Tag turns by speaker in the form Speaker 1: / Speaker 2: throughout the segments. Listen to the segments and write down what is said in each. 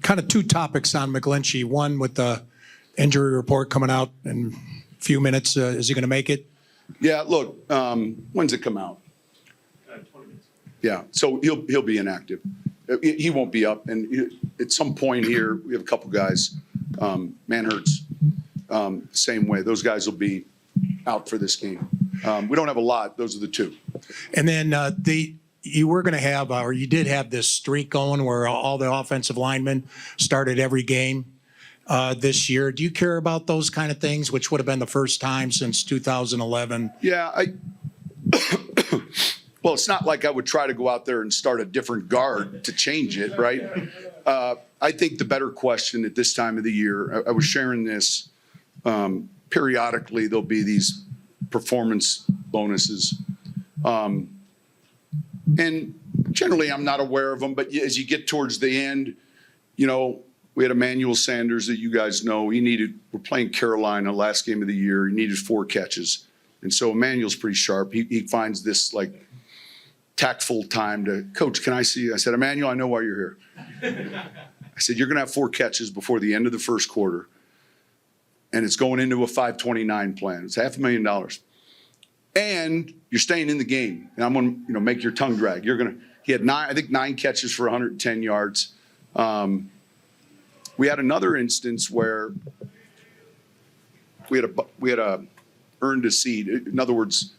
Speaker 1: kind of two topics on McGlinchey. One with the injury report coming out in a few minutes. Is he going to make it?
Speaker 2: Yeah, look, when's it come out?
Speaker 3: 20 minutes.
Speaker 2: Yeah, so he'll be inactive. He won't be up, and at some point here, we have a couple guys, Manhurts, same way. Those guys will be out for this game. We don't have a lot. Those are the two.
Speaker 1: And then you were going to have, or you did have this streak going where all the offensive linemen started every game this year. Do you care about those kind of things, which would have been the first time since 2011?
Speaker 2: Yeah, well, it's not like I would try to go out there and start a different guard to change it, right? I think the better question at this time of the year, I was sharing this, periodically there'll be these performance bonuses. And generally I'm not aware of them, but as you get towards the end, you know, we had Emmanuel Sanders that you guys know. We're playing Carolina last game of the year. He needed 4 catches. And so Emmanuel's pretty sharp. He finds this like tactful time to, Coach, can I see you? I said, Emmanuel, I know why you're here. I said, you're going to have 4 catches before the end of the first quarter. And it's going into a 529 plan. It's $500,000. And you're staying in the game. And I'm going to, make your tongue drag. He had 9 catches for 110 yards. We had another instance where we had earned a seed. In other words,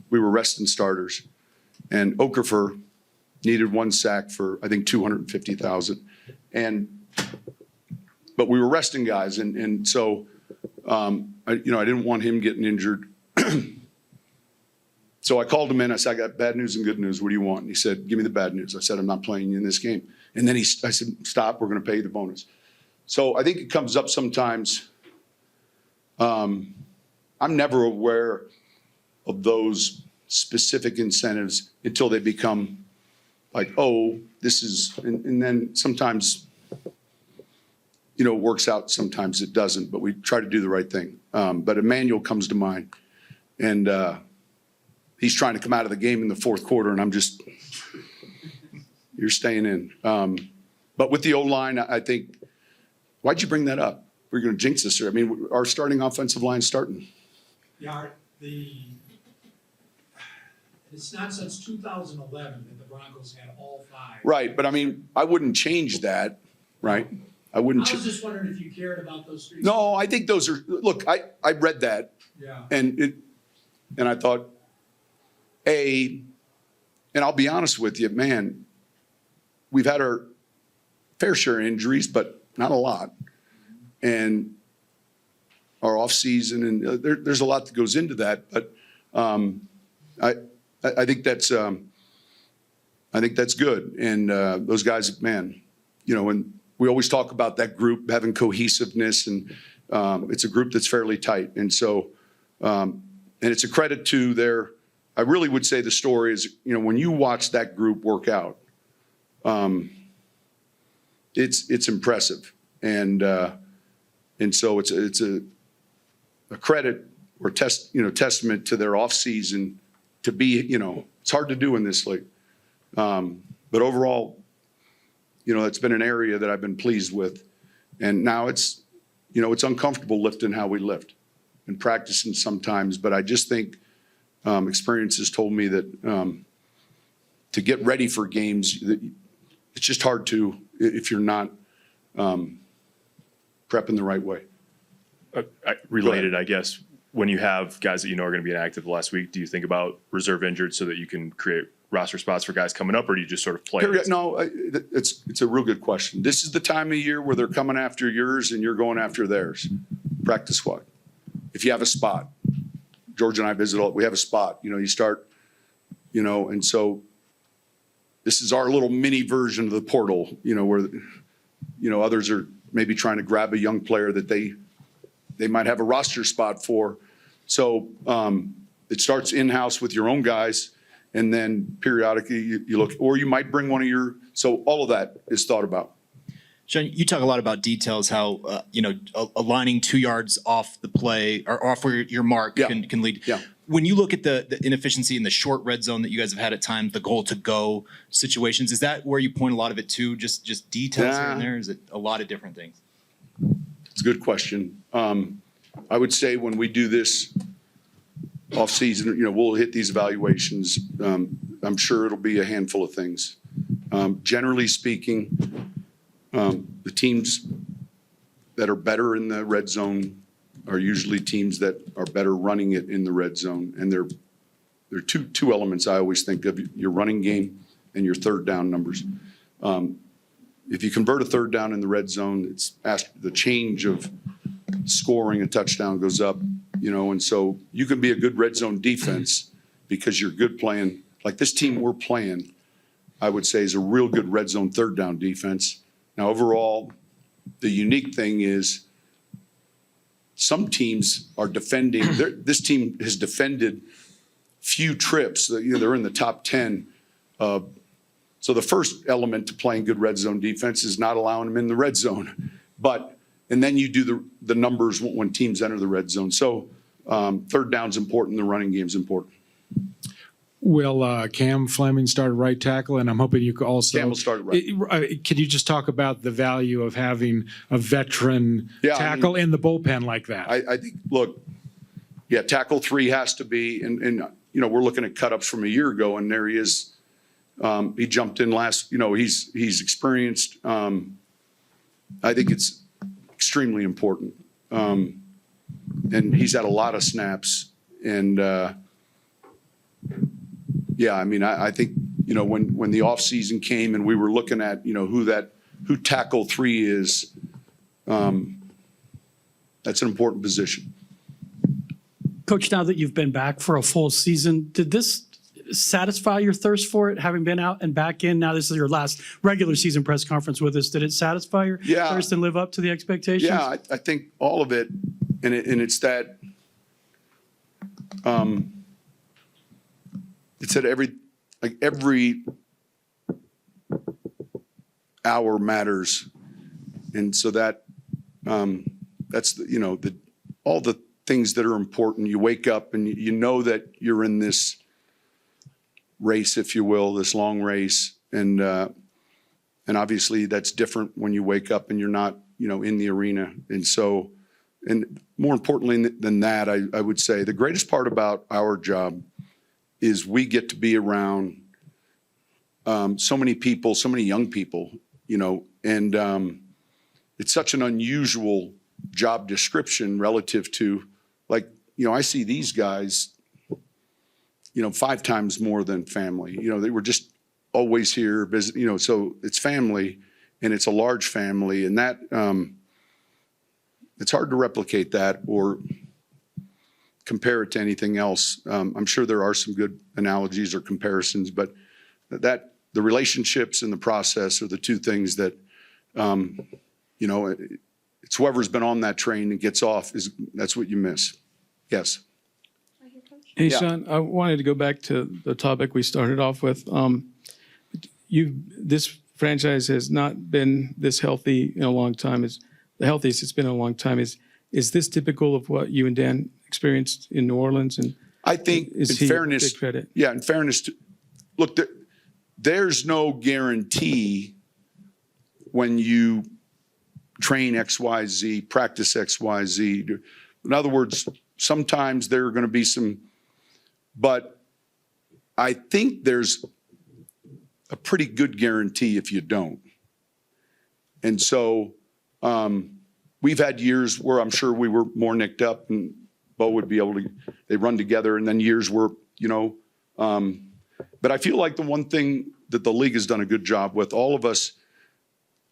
Speaker 2: we were resting starters. And Okafor needed 1 sack for, I think, $250,000. But we were resting guys. And so, I didn't want him getting injured. So I called him in. I said, I got bad news and good news. What do you want? And he said, give me the bad news. I said, I'm not playing you in this game. And then I said, stop. We're going to pay you the bonus. So I think it comes up sometimes. I'm never aware of those specific incentives until they become like, oh, this is, and then sometimes, it works out. Sometimes it doesn't, but we try to do the right thing. But Emmanuel comes to mind, and he's trying to come out of the game in the fourth quarter, and I'm just, you're staying in. But with the O-line, I think, why'd you bring that up? We're going to jinx this here. I mean, our starting offensive line starting.
Speaker 1: Yeah, it's not since 2011 that the Broncos had all 5.
Speaker 2: Right, but I mean, I wouldn't change that, right? I wouldn't.
Speaker 1: I was just wondering if you cared about those 3.
Speaker 2: No, I think those are. Look, I read that.
Speaker 1: Yeah.
Speaker 2: And I thought, and I'll be honest with you, man, we've had our fair share of injuries, but not a lot. And our off season, and there's a lot that goes into that. But I think that's good. And those guys, man, and we always talk about that group having cohesiveness, and it's a group that's fairly tight. And so, and it's a credit to their. I really would say the story is, when you watch that group work out, it's impressive, and so it's a credit or testament to their off season to be, it's hard to do in this league, but overall, it's been an area that I've been pleased with, and now it's uncomfortable lifting how we lift and practicing sometimes, but I just think. Experience has told me that to get ready for games, it's just hard to if you're not prepping the right way.
Speaker 3: Related, I guess, when you have guys that are going to be inactive the last week, do you think about reserve injured so that you can create roster spots for guys coming up, or do you just sort of play?
Speaker 2: No, it's a real good question. This is the time of year where they're coming after yours and you're going after theirs. Practice squad. If you have a spot. George and I visit we have a spot, you start, and so this is our little mini version of the portal, where, others are maybe trying to grab a young player that they might have a roster spot for. So it starts in-house with your own guys, and then periodically you look, or you might bring one of so all of that is thought about.
Speaker 4: Sean, you talk a lot about details, how, aligning 2 yards off the play or off where your mark
Speaker 2: Yeah.
Speaker 4: can lead.
Speaker 2: Yeah.
Speaker 4: When you look at the inefficiency in the short red zone that you guys have had at times, the goal to go situations, is that where you point a lot of it to? Just details here and there? Is it a lot of different things?
Speaker 2: It's a good question. I would say when we do this off-season, we'll hit these evaluations. I'm sure it'll be a handful of things. Generally speaking, the teams that are better in the red zone are usually teams that are better running it in the red zone. And there are two elements I always think of: your running game and your third down numbers. If you convert a third down in the red zone, the change of scoring a touchdown goes up, and so you can be a good red zone defense because you're good playing. Like this team we're playing, I would say, is a real good red zone third down defense. Now, overall, the unique thing is some teams are defending. This team has defended few trips. They're in the top 10. So the first element to playing good red zone defense is not allowing them in the red zone. And then you do the numbers when teams enter the red zone. So third down's important. The running game's important.
Speaker 5: Will Cam Fleming started right tackle, and I'm hoping you could also.
Speaker 2: Cam will start right.
Speaker 5: Can you just talk about the value of having a veteran tackle in the bullpen like that?
Speaker 2: I think, look, tackle 3 has to be, and we're looking at cut-ups from a year ago, and there he is. He jumped in last, he's experienced. I think it's extremely important. And he's had a lot of snaps. And I think, when the offseason came and we were looking at, who tackle 3 is, that's an important position.
Speaker 6: Coach, now that you've been back for a full season, did this satisfy your thirst for it, having been out and back in? Now this is your last regular season press conference with us. Did it satisfy your thirst and live up to the expectations?
Speaker 2: Yeah, I think all of it, and it's that it's that every hour matters, and so that's all the things that are important. You wake up and you know that you're in this race, if you will, this long race, and obviously that's different when you wake up and you're not, in the arena. And so, and more importantly than that, I would say the greatest part about our job is we get to be around so many people, so many young people, and it's such an unusual job description relative to, I see these guys 5 times more than family. They were just always here, visit, so it's family, and it's a large family, and that it's hard to replicate that or compare it to anything else. I'm sure there are some good analogies or comparisons, but the relationships and the process are the two things that, it's whoever's been on that train and gets off that's what you miss. Yes.
Speaker 7: Hey,
Speaker 2: Yeah.
Speaker 7: Sean, I wanted to go back to the topic we started off with. This franchise has not been this healthy in a long time. It's the healthiest it's been in a long time. Is this typical of what you and Dan experienced in New Orleans? And
Speaker 2: I think,
Speaker 7: is
Speaker 2: in
Speaker 7: he
Speaker 2: fairness,
Speaker 7: big credit?
Speaker 2: Yeah, in fairness, look, there's no guarantee when you train X, Y, Z, practice X, Y, Z. In other words, sometimes there are going to be some, but I think there's a pretty good guarantee if you don't. And so we've had years where I'm sure we were more nicked up and Bo would be able to, they run together, and then years where, but I feel like the one thing that the league has done a good job with, all of us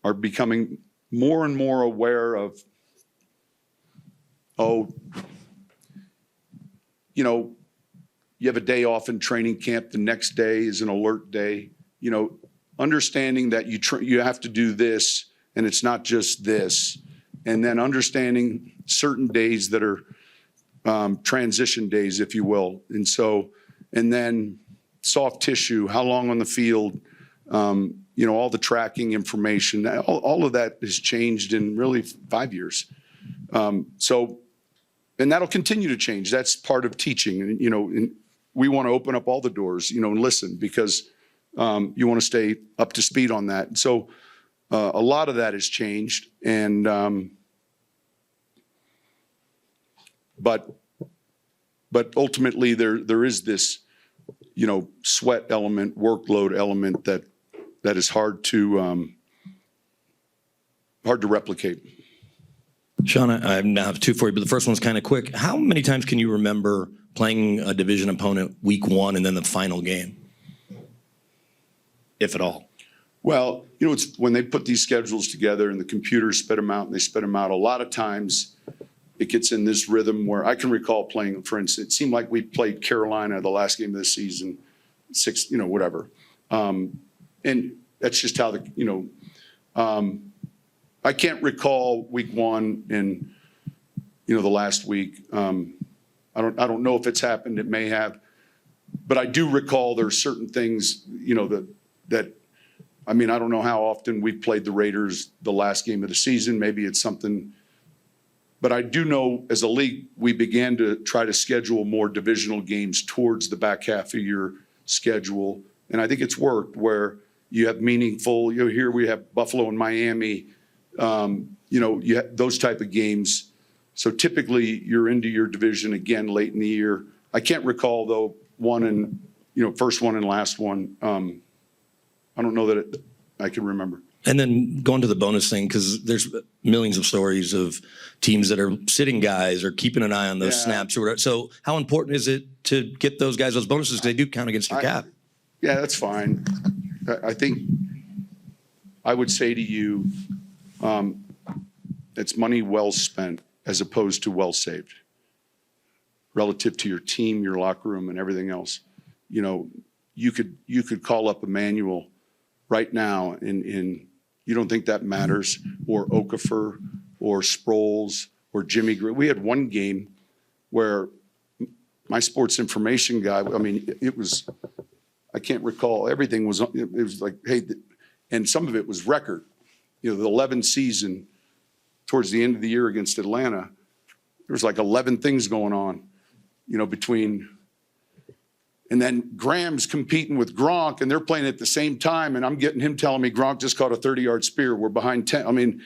Speaker 2: are becoming more and more aware of, you have a day off in training camp, the next day is an alert day, understanding that you have to do this and it's not just this, and then understanding certain days that are transition days, if you will. And then soft tissue, how long on the field, all the tracking information, all of that has changed in really 5 years. And that'll continue to change. That's part of teaching. And we want to open up all the doors, and listen, because you want to stay up to speed on that. And so a lot of that has changed. And but ultimately there is this, sweat element, workload element that is hard to replicate.
Speaker 8: Sean, I now have two for you, but the first one's kind of quick. How many times can you remember playing a division opponent week one and then the final game, if at all?
Speaker 2: Well, it's when they put these schedules together and the computers spit them out and they spit them out, a lot of times it gets in this rhythm where I can recall playing, for instance, it seemed like we played Carolina the last game of the season, whatever. And that's just how I can't recall week one and, the last week. I don't know if it's happened. It may have, but I do recall there are certain things, that I don't know how often we played the Raiders the last game of the season. Maybe it's something, but I do know as a league, we began to try to schedule more divisional games towards the back half of your schedule. And I think it's worked where you have meaningful, here we have Buffalo and Miami, you have those type of games. So typically you're into your division again late in the year. I can't recall though first one and last one. I don't know that I can remember.
Speaker 8: And then going to the bonus thing, because there's millions of stories of teams that are sitting guys or keeping an eye on those snaps or whatever. So how important is it to get those guys those bonuses because they do count against your cap?
Speaker 2: Yeah, that's fine. I think I would say to you, it's money well spent as opposed to well saved relative to your team, your locker room, and everything else. You could call up Emmanuel right now and you don't think that matters, or Okafor or Sproles or Jimmy Graham. We had one game where my sports information guy, it was, I can't recall, everything was, it was like, hey, and some of it was record. The 11 season towards the end of the year against Atlanta, there was like 11 things going on, between, and then Graham's competing with Gronk and they're playing at the same time. And I'm getting him telling me Gronk just caught a 30-yard spear. We're behind 10.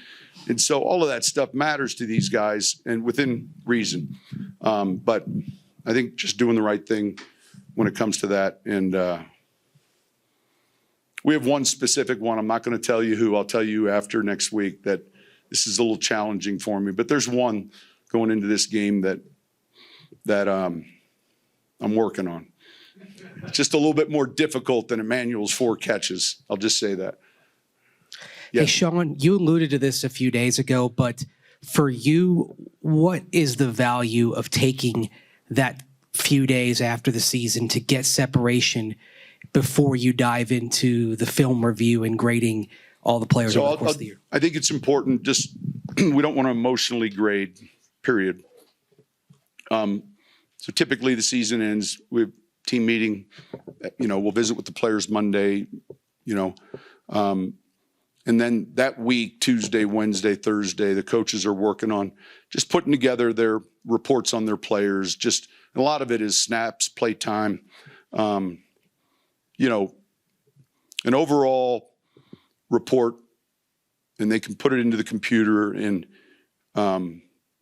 Speaker 2: And so all of that stuff matters to these guys and within reason. But I think just doing the right thing when it comes to that. And we have one specific one. I'm not going to tell you who. I'll tell you after next week that this is a little challenging for me. But there's one going into this game that I'm working on. It's just a little bit more difficult than Emmanuel's 4 catches. I'll just say that. Yeah.
Speaker 9: Hey, Sean, you alluded to this a few days ago, but for you, what is the value of taking that few days after the season to get separation before you dive into the film review and grading all the players over the course of the year?
Speaker 2: I think it's important, just we don't want to emotionally grade, period. So typically the season ends, we have team meeting, we'll visit with the players Monday, and then that week, Tuesday, Wednesday, Thursday, the coaches are working on just putting together their reports on their players. Just a lot of it is snaps, play time, an overall report, and they can put it into the computer, and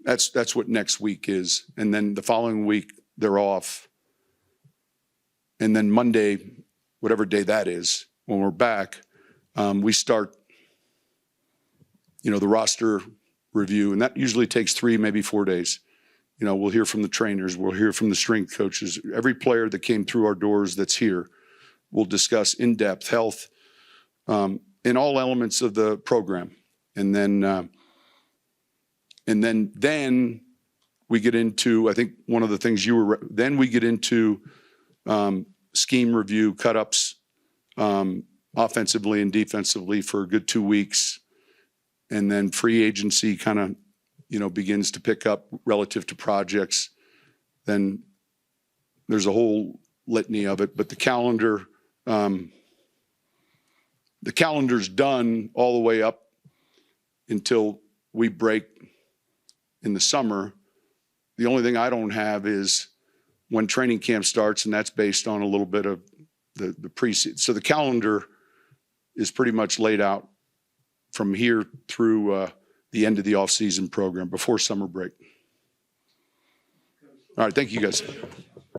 Speaker 2: that's what next week is. And then the following week they're off. And then Monday, whatever day that is, when we're back, we start, the roster review, and that usually takes 3, maybe 4 days. We'll hear from the trainers, we'll hear from the strength coaches, every player that came through our doors that's here. We'll discuss in-depth health in all elements of the program, and then we get into, I think one of the things then we get into scheme review, cut-ups, offensively and defensively for a good 2 weeks. And then free agency kind of, begins to pick up relative to projects. Then there's a whole litany of it, but the calendar, the calendar's done all the way up until we break in the summer. The only thing I don't have is when training camp starts, and that's based on a little bit of the preseason. So the calendar is pretty much laid out from here through the end of the off-season program before summer break. All right, thank you guys.